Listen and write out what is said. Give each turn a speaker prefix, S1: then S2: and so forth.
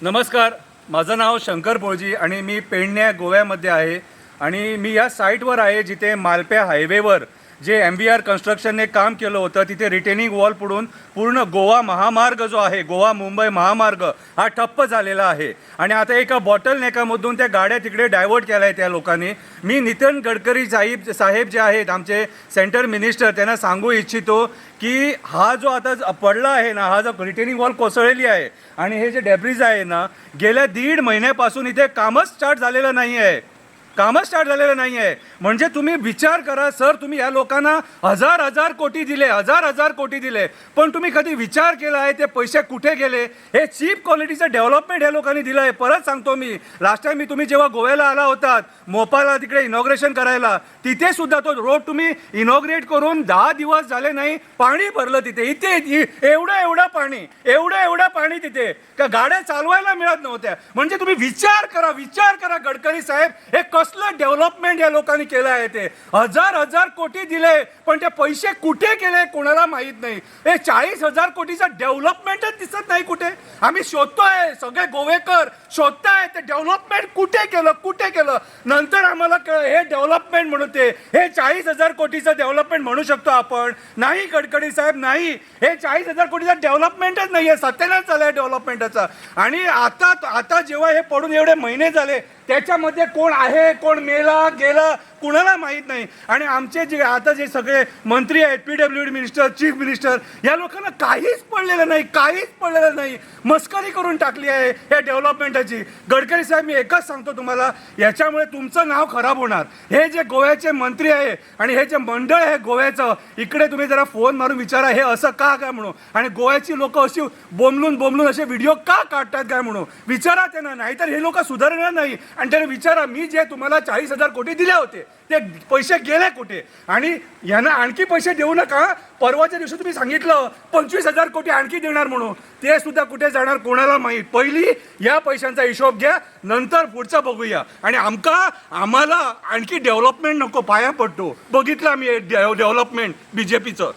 S1: नमस्कार, माझं नाव शंकर पोळजी आणि मी पेडणे गोव्यामध्ये आहे आणि मी या साईटवर आहे जिथे मालप्या हायवेवर जे MVR कन्स्ट्रक्शनने काम केलं होतं तिथे रिटेनिंग वॉल पडून पूर्ण गोवा महामार्ग जो आहे गोवा मुंबई महामार्ग हा ठप्प झालेला आहे आणि आता एका बॉटल नेकामधून त्या गाड्या तिकडे डायव्हर्ट केल्या आहेत त्या लोकांनी. मी नितीन गडकरी साहेब जे आहेत आमचे सेंटर मिनिस्टर त्यांना सांगू इच्छितो की हा जो आता पडला आहे ना, हा जो रिटेनिंग वॉल कोसळलेली आहे आणि हे जे डेब्रिज आहे ना, गेल्या 1.5 महिन्यापासून इथे कामच स्टार्ट झालेलं नाही आहे. म्हणजे तुम्ही विचार करा सर, तुम्ही या लोकांना हजार कोटी दिले पण तुम्ही कधी विचार केला आहे ते पैसे कुठे गेले? हे चीप क्वालिटीचं डेव्हलपमेंट या लोकांनी दिलं आहे. परत सांगतो मी, लास्ट टाइम तुम्ही जेव्हा गोव्याला आला होतात मोपाला तिकडे इनॉग्रेशन करायला, तिथे सुद्धा तो रोड तुम्ही इनॉग्रेट करून 10 दिवस झाले नाही, पाणी भरलं तिथे. इथे एवढं पाणी तिथे का गाड्या चालवायला मिळत नव्हत्या. म्हणजे तुम्ही विचार करा गडकरी साहेब, हे कसलं डेव्हलपमेंट या लोकांनी केलं आहे. ते हजार कोटी दिले पण ते पैसे कुठे गेले कोणाला माहीत नाही. हे 40,000 कोटीचं डेव्हलपमेंटच दिसत नाही कुठे. आम्ही शोधतोय, सगळे गोवेकर शोधताय ते डेव्हलपमेंट कुठे केलं. नंतर आम्हाला हे डेव्हलपमेंट म्हणून हे 40,000 कोटीचं डेव्हलपमेंट म्हणू शकतो आपण? नाही गडकरी साहेब, नाही. हे 40,000 कोटीचं डेव्हलपमेंटच नाही आहे, सत्यानाश झालं आहे आणि आता जेव्हा हे पडून एवढे महिने झाले त्याच्यामध्ये कोण आहे कोण मेला गेला कुणाला माहीत नाही. आणि आमचे जे सगळे मंत्री आहेत, PWD मिनिस्टर, चीफ मिनिस्टर, या लोकांना काहीच पडलेलं नाही. मस्करी करून टाकली आहे या डेव्हलपमेंटची. गडकरी साहेब, मी एकच सांगतो तुम्हाला, याच्यामुळे तुमचं नाव खराब होणार. हे जे गोव्याचे मंत्री आहे आणि हे जे मंडळ आहे गोव्याचं, इकडे तुम्ही जरा फोन मारून विचारा हे असं का काय म्हणून, आणि गोव्याची लोक अशी बोंबलून असे व्हिडिओ का काढतात काय म्हणून विचारा त्यांना. नाहीतर हे लोक सुधारणार नाही. आणि त्याला विचारा, मी जे तुम्हाला 40,000 कोटी दिले होते ते पैसे गेले कुठे? आणि यांना आणखी पैसे देऊ नका. परवाच्या दिवशी तुम्ही सांगितलं 25,000 कोटी आणखी देणार म्हणून, ते सुद्धा कुठे जाणार कोणाला माहीत. पहिली या पैशांचा हिशोब घ्या, नंतर पुढचं बघूया. आणि आम्हाला आणखी डेव्हलपमेंट नको, पाया पडतो. बघितलं आम्ही डेव्हलपमेंट BJPचं.